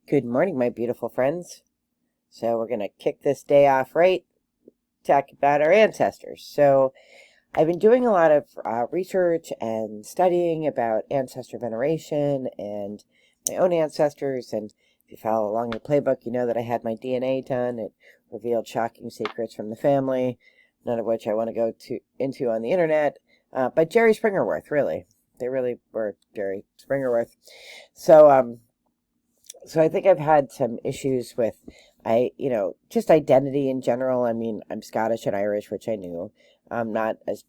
Good morning, my beautiful friends. So we're going to kick this day off right, talk about our ancestors. So I've been doing a lot of research and studying about ancestor veneration and my own ancestors. And if you follow along the playbook, you know that I had my DNA done. It revealed shocking secrets from the family, none of which I want to go into on the internet. But Jerry Springerworth, really. They really were Jerry Springerworth. So I think I've had some issues with, just identity in general. I mean, I'm Scottish and Irish, which I knew. I'm not as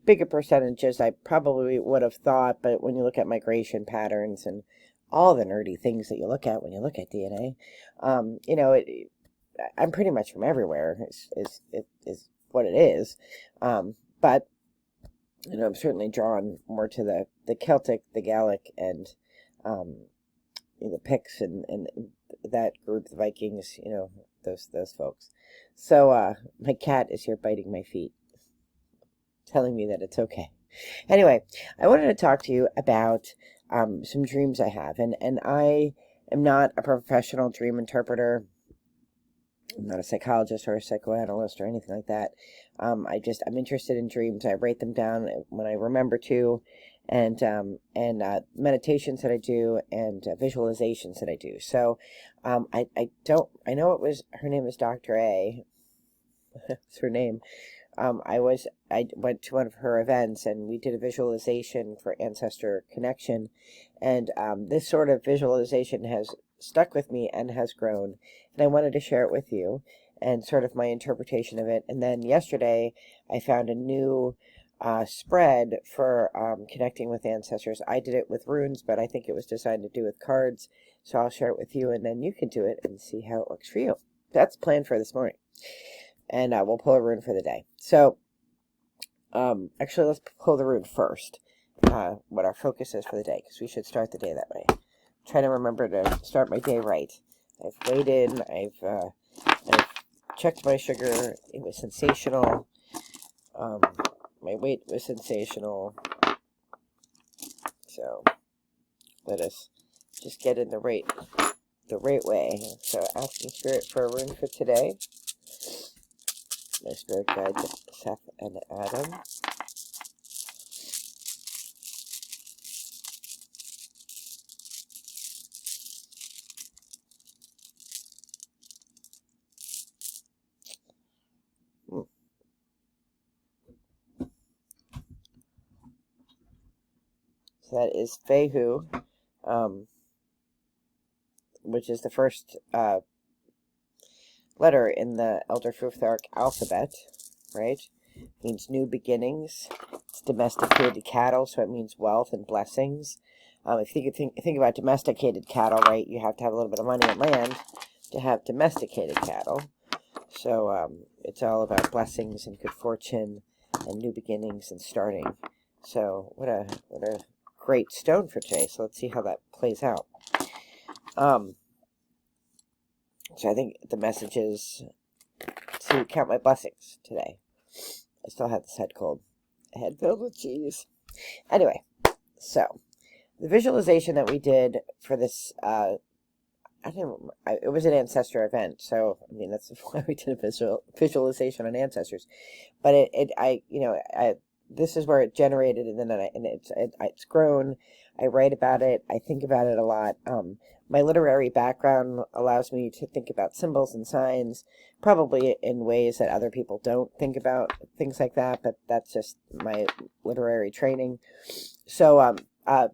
big a percentage as I probably would have thought, but when you look at migration patterns and all the nerdy things that you look at when you look at DNA, I'm pretty much from everywhere, is what it is. But, I'm certainly drawn more to the Celtic, the Gaelic, and the Picts and that group, the Vikings, those folks. So my cat is here biting my feet, telling me that it's okay. Anyway, I wanted to talk to you about some dreams I have, and I am not a professional dream interpreter. I'm not a psychologist or a psychoanalyst or anything like that. I'm interested in dreams. I write them down when I remember to, and meditations that I do, and visualizations that I do. So I know her name is Dr. A. That's her name. I went to one of her events, and we did a visualization for ancestor connection, and this sort of visualization has stuck with me and has grown, and I wanted to share it with you and sort of my interpretation of it. And then yesterday I found a new spread for connecting with ancestors. I did it with runes, but I think it was designed to do with cards, so I'll share it with you, and then you can do it and see how it works for you. That's planned for this morning, and we'll pull a rune for the day. So actually, let's pull the rune first, what our focus is for the day, because we should start the day that way. Try to remember to start my day right. I've waited, I've checked my sugar. It was sensational. My weight was sensational. So let us just get in the right way. So asking Spirit for a rune for today. My spirit guides, Seth and Adam. So that is Fehu, which is the first letter in the Elder Futhark alphabet, right? It means new beginnings. It's domesticated cattle, so it means wealth and blessings. If you think about domesticated cattle, right, you have to have a little bit of money and land to have domesticated cattle. So it's all about blessings and good fortune and new beginnings and starting. So what a great stone for today. So let's see how that plays out. So I think the message is to count my blessings today. I still have this head cold. A head filled with cheese. Anyway, so the visualization that we did for this, it was an ancestor event. So, I mean, that's why we did a visualization on ancestors. But this is where it generated, and then it's grown. I write about it. I think about it a lot. My literary background allows me to think about symbols and signs, probably in ways that other people don't think about things like that, but that's just my literary training. So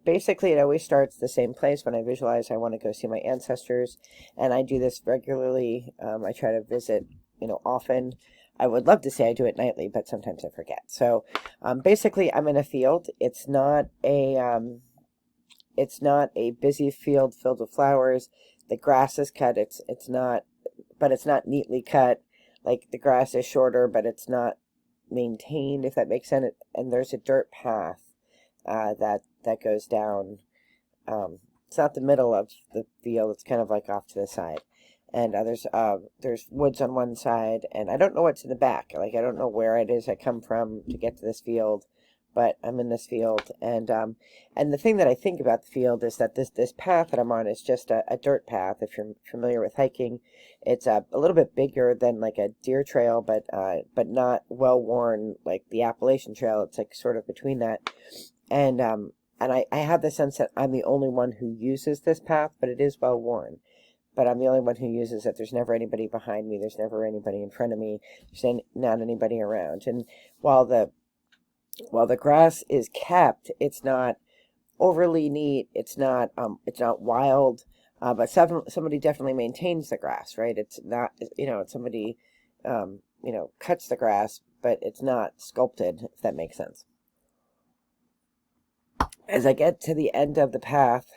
basically, it always starts the same place. When I visualize, I want to go see my ancestors, and I do this regularly. I try to visit, often. I would love to say I do it nightly, but sometimes I forget. So basically, I'm in a field. It's not a busy field filled with flowers. The grass is cut. It's not neatly cut. Like, the grass is shorter, but it's not maintained, if that makes sense. And there's a dirt path that goes down. It's not the middle of the field. It's kind of like off to the side. And there's woods on one side, and I don't know what's in the back. Like, I don't know where it is I come from to get to this field, but I'm in this field, and the thing that I think about the field is that this path that I'm on is just a dirt path. If you're familiar with hiking, it's a little bit bigger than like a deer trail, but not well worn like the Appalachian Trail. It's like sort of between that, and I have the sense that I'm the only one who uses this path, but it is well worn. But I'm the only one who uses it. There's never anybody behind me. There's never anybody in front of me. There's not anybody around. And while the grass is kept, it's not overly neat. It's not wild. But somebody definitely maintains the grass, right? It's not, somebody, cuts the grass, but it's not sculpted, if that makes sense. As I get to the end of the path,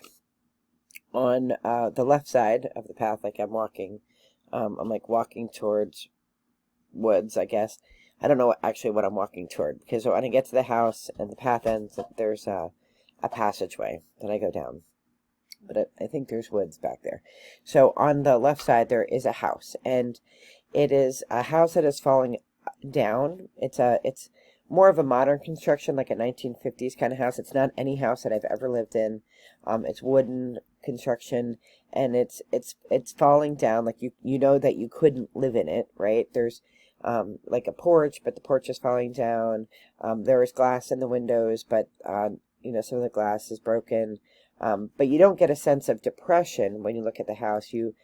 on the left side of the path, like I'm walking, I'm like walking towards woods, I guess. I don't know actually what I'm walking toward, because when I get to the house and the path ends, there's a passageway that I go down. But I think there's woods back there. So on the left side, there is a house, and it is a house that is falling down. It's more of a modern construction, like a 1950s kind of house. It's not any house that I've ever lived in. It's wooden construction, and it's falling down. Like you know that you couldn't live in it, right? There's like a porch, but the porch is falling down. There is glass in the windows, but some of the glass is broken. But you don't get a sense of depression when you look at the house. You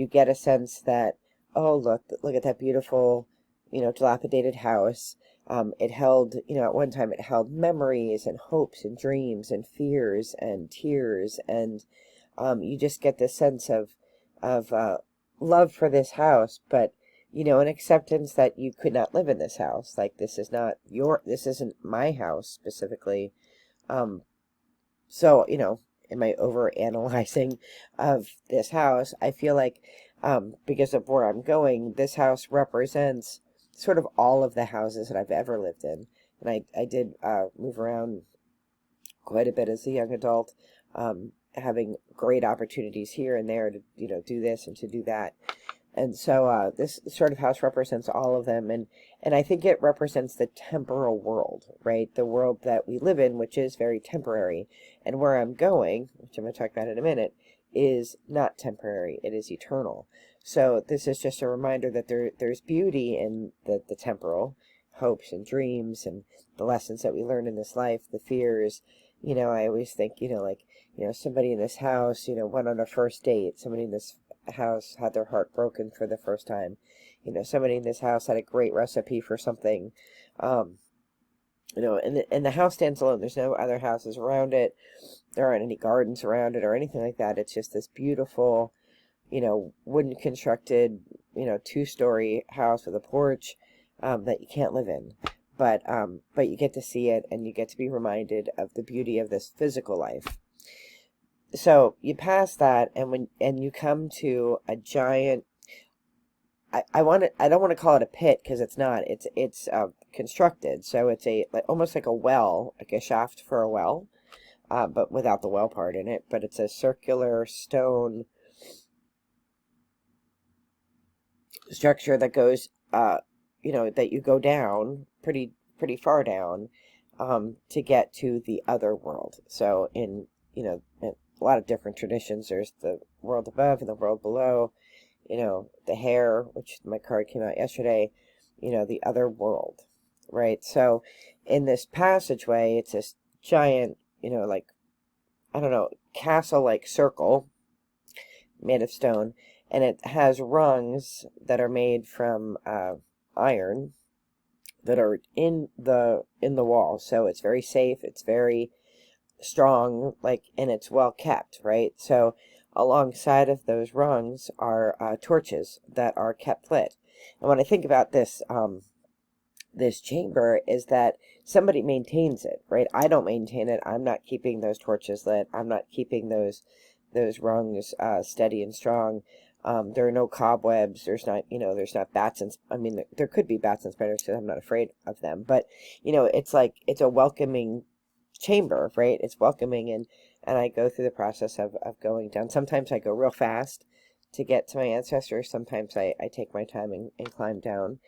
get a sense that, oh, look at that beautiful, dilapidated house. It held, at one time it held memories and hopes and dreams and fears and tears, and you just get this sense of love for this house, but an acceptance that you could not live in this house. Like, this isn't my house specifically. So, am I over analyzing of this house? I feel like because of where I'm going, this house represents sort of all of the houses that I've ever lived in. And I did move around quite a bit as a young adult, having great opportunities here and there to, do this and to do that. And so this sort of house represents all of them. And I think it represents the temporal world, right? The world that we live in, which is very temporary. And where I'm going, which I'm going to talk about in a minute, is not temporary. It is eternal. So this is just a reminder that there's beauty in the temporal, hopes and dreams and the lessons that we learn in this life, the fears. I always think, somebody in this house, went on a first date. Somebody in this house had their heart broken for the first time. Somebody in this house had a great recipe for something. And the house stands alone. There's no other houses around it. There aren't any gardens around it or anything like that. It's just this beautiful, wooden constructed, 2-story house with a porch that you can't live in. But you get to see it, and you get to be reminded of the beauty of this physical life. So you pass that, and you come to a giant. I don't want to call it a pit, because it's not. It's constructed, so it's almost like a well, like a shaft for a well, but without the well part in it. But it's a circular stone structure that goes, that you go down pretty far down, to get to the other world. So in a lot of different traditions, there's the world above and the world below. The hair, which my card came out yesterday, the other world, right? So in this passageway, it's this giant, castle-like circle made of stone, and it has rungs that are made from iron that are in the wall. So it's very safe, it's very strong, and it's well kept, right? So alongside of those rungs are torches that are kept lit. And when I think about this this chamber, is that somebody maintains it, right? I don't maintain it. I'm not keeping those torches lit. I'm not keeping those rungs steady and strong. There are no cobwebs. There's not bats and, there could be bats and spiders, because I'm not afraid of them. But, it's a welcoming chamber, right? It's welcoming, and I go through the process of going down. Sometimes I go real fast to get to my ancestors. Sometimes I take my time and climb down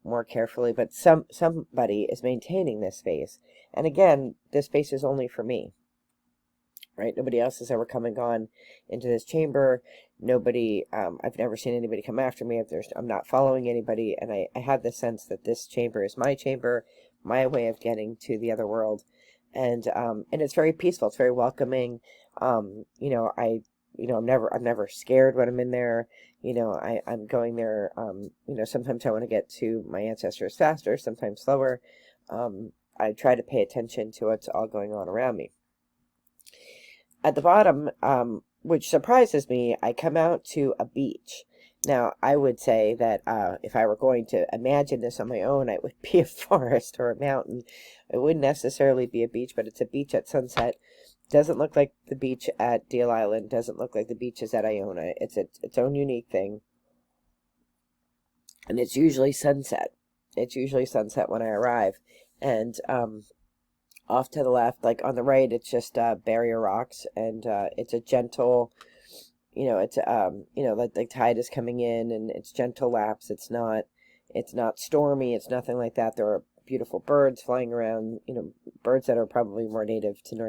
more carefully, but somebody is maintaining this space. And again, this space is only for me, right? Nobody else has ever come and gone into this chamber. Nobody, I've never seen anybody come after me. I'm not following anybody, and I have the sense that this chamber is my chamber, my way of getting to the other world, and it's very peaceful. It's very welcoming. I'm never scared when I'm in there. I'm going there. Sometimes I want to get to my ancestors faster, sometimes slower. I try to pay attention to what's all going on around me. At the bottom, which surprises me, I come out to a beach. Now, I would say that if I were going to imagine this on my own, it would be a forest or a mountain. It wouldn't necessarily be a beach, but it's a beach at sunset. Doesn't look like the beach at Deal Island. Doesn't look like the beaches at Iona. It's its own unique thing. And it's usually sunset. It's usually sunset when I arrive. And off to the left, like on the right, it's just barrier rocks, and it's a gentle, like the tide is coming in, and it's gentle laps. It's not stormy. It's nothing like that. There are beautiful birds flying around, birds that are probably more native to the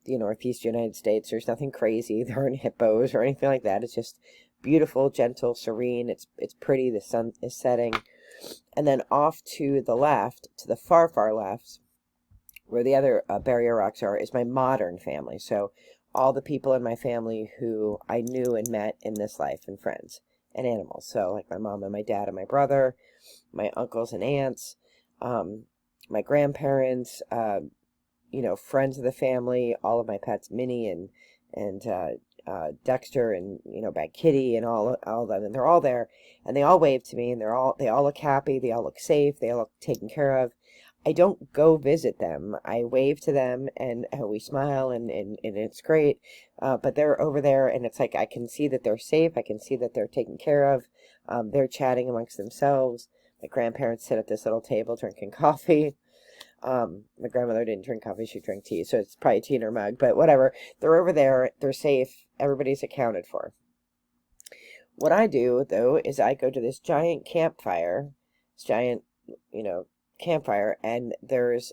Northeast United States. There's nothing crazy. There aren't hippos or anything like that. It's just beautiful, gentle, serene. It's pretty. The sun is setting. And then off to the left, to the far, far left, where the other barrier rocks are, is my modern family. So all the people in my family who I knew and met in this life, and friends and animals. So like my mom and my dad and my brother, my uncles and aunts, my grandparents, friends of the family, all of my pets, Minnie and Dexter and Bad Kitty and all of them, and they're all there, and they all wave to me, and they all look happy, they all look safe, they all look taken care of. I don't go visit them. I wave to them, and we smile, and it's great. But they're over there, and it's like I can see that they're safe. I can see that they're taken care of. They're chatting amongst themselves. My grandparents sit at this little table drinking coffee. My grandmother didn't drink coffee. She drank tea, so it's probably tea in her mug. But whatever. They're over there. They're safe. Everybody's accounted for. What I do, though, is I go to this giant campfire. This giant, campfire, and there's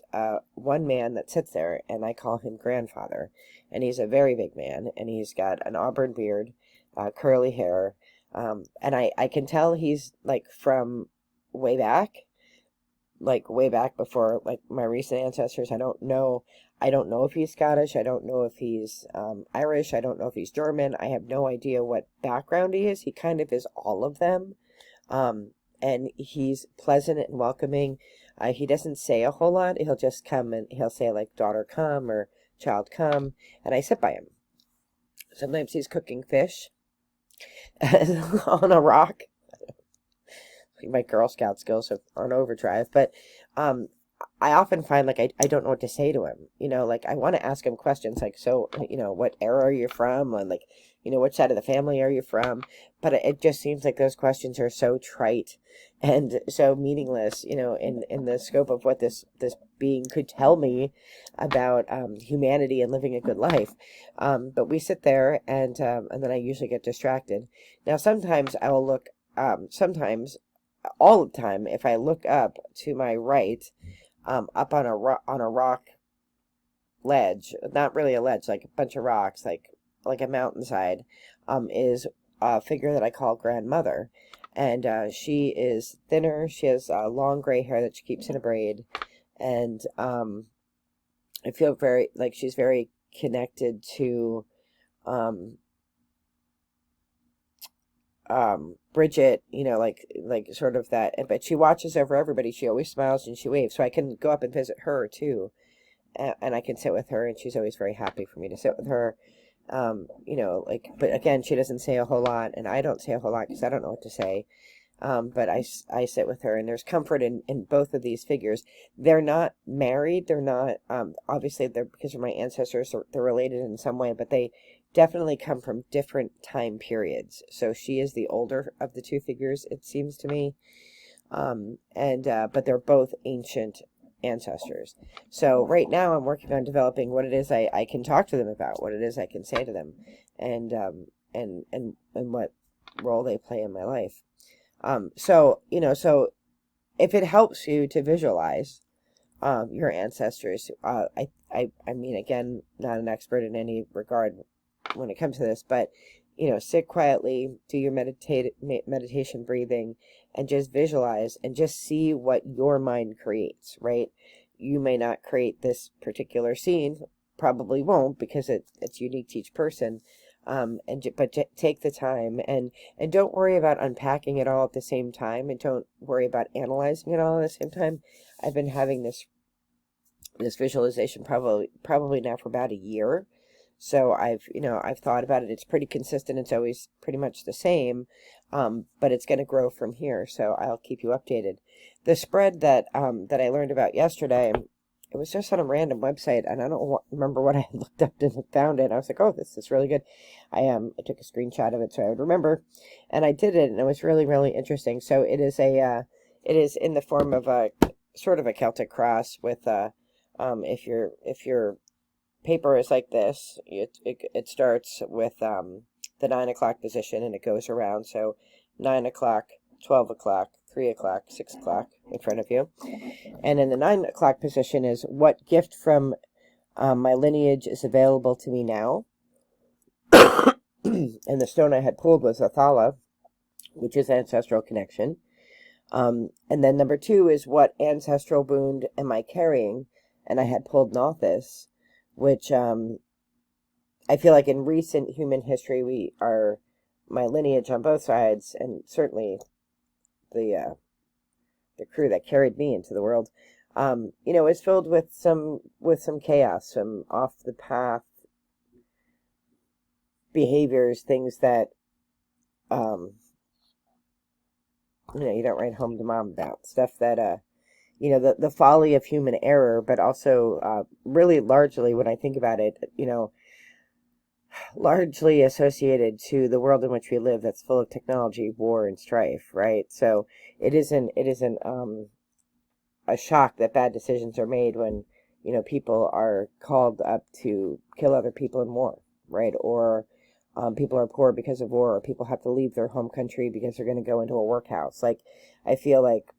one man that sits there, and I call him grandfather, and he's a very big man, and he's got an auburn beard, curly hair, and I can tell he's like from way back before like my recent ancestors. I don't know if he's Scottish. I don't know if he's Irish. I don't know if he's German. I have no idea what background he is. He kind of is all of them, and he's pleasant and welcoming. He doesn't say a whole lot. He'll just come and he'll say like, daughter come, or child come, and I sit by him. Sometimes he's cooking fish on a rock. My Girl Scout skills are on overdrive, but I often find like I don't know what to say to him. Like I want to ask him questions like, so, what era are you from? And like, which side of the family are you from? But it just seems like those questions are so trite and so meaningless, in the scope of what this being could tell me about humanity and living a good life. But we sit there, and then I usually get distracted. Now, sometimes I will look, all the time, if I look up to my right, up on a rock ledge, not really a ledge, like a bunch of rocks, like a mountainside, is a figure that I call grandmother. And she is thinner. She has long gray hair that she keeps in a braid. And I feel very, like she's very connected to Bridget, like sort of that. But she watches over everybody. She always smiles and she waves. So I can go up and visit her too. And I can sit with her, and she's always very happy for me to sit with her. But again, she doesn't say a whole lot, and I don't say a whole lot because I don't know what to say. But I sit with her, and there's comfort in both of these figures. They're not married. They're not, obviously, because of my ancestors, they're related in some way, but they definitely come from different time periods. So she is the older of the two figures, it seems to me. But they're both ancient ancestors. So right now I'm working on developing what it is I can talk to them about, what it is I can say to them, and what role they play in my life. So, so if it helps you to visualize your ancestors, I mean, again, not an expert in any regard when it comes to this, but sit quietly, do your meditation breathing, and just visualize and just see what your mind creates, right? You may not create this particular scene, probably won't, because it's unique to each person. But take the time and don't worry about unpacking it all at the same time, and don't worry about analyzing it all at the same time. I've been having this visualization probably now for about a year. So I've thought about it. It's pretty consistent. It's always pretty much the same, but it's going to grow from here. So I'll keep you updated. The spread that I learned about yesterday, it was just on a random website, and I don't remember what I looked up and found it. I was like, oh, this is really good. I took a screenshot of it so I would remember, and I did it, and it was really, really interesting. So it is it is in the form of a sort of a Celtic cross with if your paper is like this, it starts with the 9 o'clock position, and it goes around. So 9 o'clock, 12 o'clock, 3 o'clock, 6 o'clock in front of you. And in the 9 o'clock position is what gift from my lineage is available to me now. And the stone I had pulled was Athala, which is ancestral connection. And then number 2 is what ancestral wound am I carrying? And I had pulled Nothis, which I feel like in recent human history, my lineage on both sides, and certainly the crew that carried me into the world, is filled with some chaos, some off the path behaviors, things that you don't write home to mom about, stuff that the folly of human error, but also really largely, when I think about it, largely associated to the world in which we live, that's full of technology, war, and strife, right? So it isn't a shock that bad decisions are made when people are called up to kill other people in war, right? Or people are poor because of war, or people have to leave their home country because they're going to go into a workhouse. Like, I feel like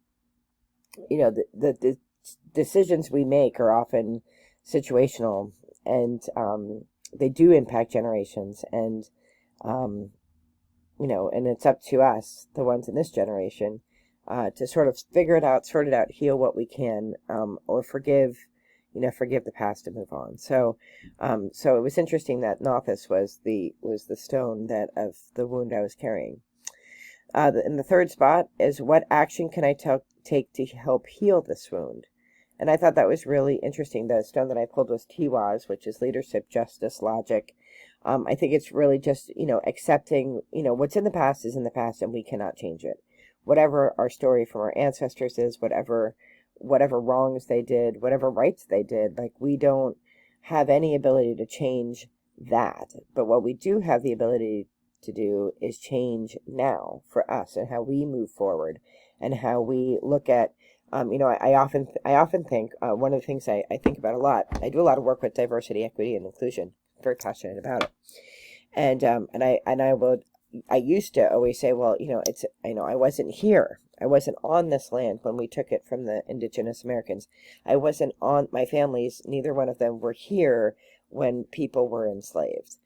the decisions we make are often situational, and they do impact generations, and and it's up to us, the ones in this generation, to sort of figure it out, sort it out, heal what we can, or forgive the past and move on. So it was interesting that Nothis was the stone that of the wound I was carrying. In the 3rd spot is what action can I take to help heal this wound? And I thought that was really interesting. The stone that I pulled was Tiwaz, which is leadership, justice, logic. I think it's really just, accepting, what's in the past is in the past, and we cannot change it. Whatever our story from our ancestors is, whatever wrongs they did, whatever rights they did, like, we don't have any ability to change that. But what we do have the ability to do is change now for us, and how we move forward, and how we look at I often think one of the things I think about a lot. I do a lot of work with diversity, equity, and inclusion. I'm very passionate about it, and I used to always say, well, I wasn't here. I wasn't on this land when we took it from the indigenous Americans. I wasn't on, my families, neither one of them were here when people were enslaved.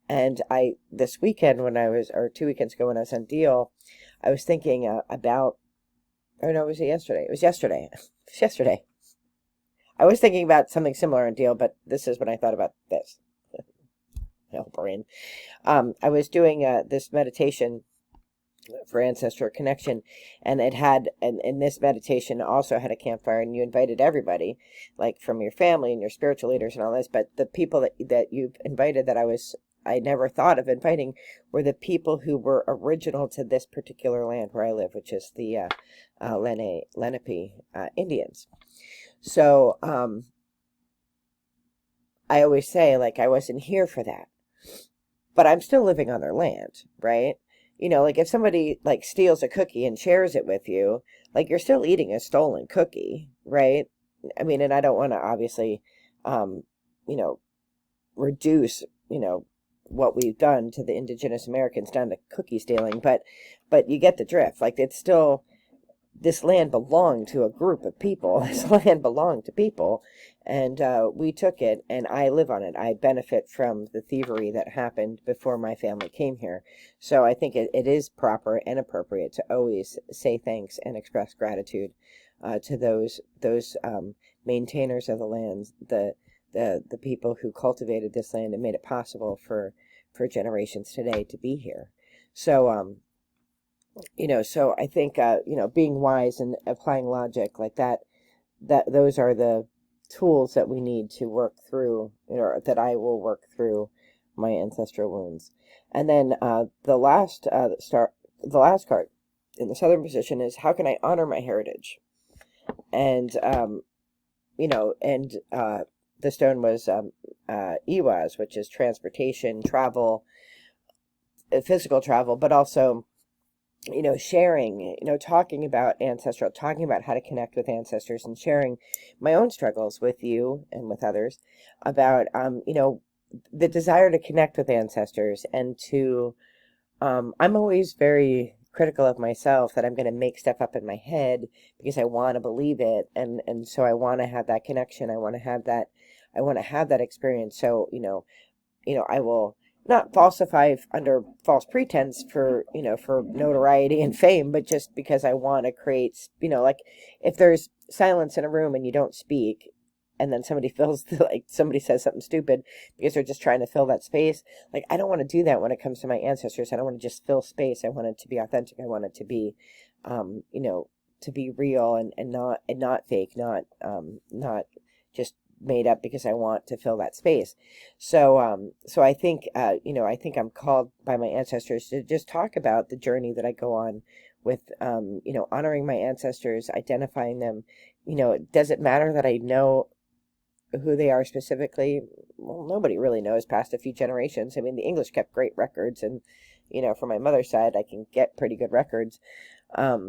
And this weekend or 2 weekends ago when I was on Deal, I was thinking about, oh no, was it yesterday? It was yesterday. It was yesterday. I was thinking about something similar on Deal, but this is when I thought about this. Oh, brain. I was doing this meditation for ancestral connection, and it had, and in this meditation also had a campfire, and you invited everybody, like from your family and your spiritual leaders and all this, but the people that you invited that I never thought of inviting were the people who were original to this particular land where I live, which is the Lenape Indians. So I always say, like, I wasn't here for that, but I'm still living on their land, right? Like, if somebody, like, steals a cookie and shares it with you, like, you're still eating a stolen cookie, right? I mean, and I don't want to obviously, reduce, what we've done to the indigenous Americans down to cookie stealing, but you get the drift. Like, it's still, this land belonged to a group of people. This land belonged to people, and we took it, and I live on it. I benefit from the thievery that happened before my family came here. So I think it is proper and appropriate to always say thanks and express gratitude to those maintainers of the lands, the people who cultivated this land and made it possible for generations today to be here. So so I think being wise and applying logic like that those are the tools that we need to work through, or that I will work through my ancestral wounds. And then the last card in the southern position is, how can I honor my heritage? And the stone was Iwas, which is transportation, travel, physical travel, but also sharing, talking about ancestral, talking about how to connect with ancestors, and sharing my own struggles with you and with others about, the desire to connect with ancestors, and to, I'm always very critical of myself, that I'm going to make stuff up in my head because I want to believe it. And so I want to have that connection. I want to have that experience. So, I will not falsify under false pretense for notoriety and fame, but just because I want to create, like, if there's silence in a room and you don't speak, and then somebody somebody says something stupid because they're just trying to fill that space. Like, I don't want to do that when it comes to my ancestors. I don't want to just fill space. I want it to be authentic. I want it to be, to be real and not fake, not just made up because I want to fill that space. So I think, I think I'm called by my ancestors to just talk about the journey that I go on with, honoring my ancestors, identifying them. Does it matter that I know who they are specifically? Well, nobody really knows past a few generations. I mean, the English kept great records, and, from my mother's side, I can get pretty good records. At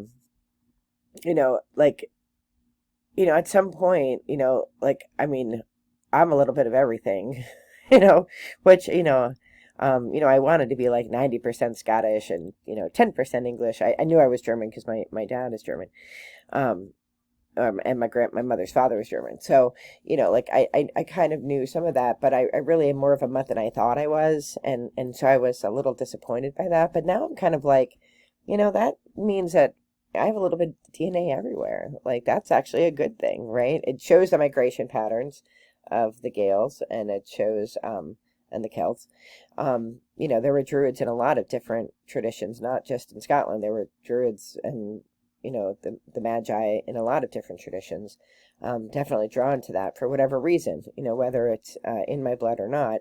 some point, I mean, I'm a little bit of everything, which, I wanted to be like 90% Scottish and, 10% English. I knew I was German because my dad is German. And my mother's father was German. So, I kind of knew some of that, but I really am more of a mutt than I thought I was. And so I was a little disappointed by that. But now I'm kind of like, that means that I have a little bit of DNA everywhere. Like, that's actually a good thing, right? It shows the migration patterns of the Gaels, and it shows, and the Celts. There were Druids in a lot of different traditions, not just in Scotland. There were Druids and, the Magi in a lot of different traditions. Definitely drawn to that for whatever reason, whether it's in my blood or not.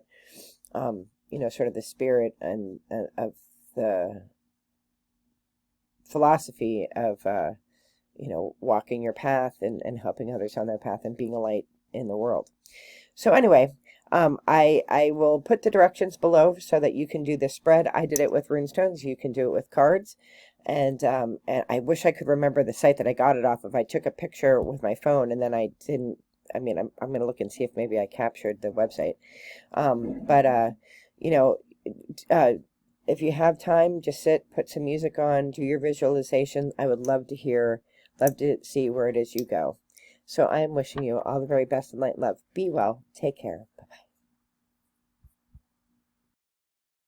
Sort of the spirit and of the philosophy of, walking your path and helping others on their path and being a light in the world. So anyway, I will put the directions below so that you can do this spread. I did it with Rune Stones. You can do it with cards. And I wish I could remember the site that I got it off of. I took a picture with my phone, and then I didn't. I mean, I'm going to look and see if maybe I captured the website. If you have time, just sit, put some music on, do your visualization. I would love to see where it is you go. So I am wishing you all the very best in light and love. Be well. Take care.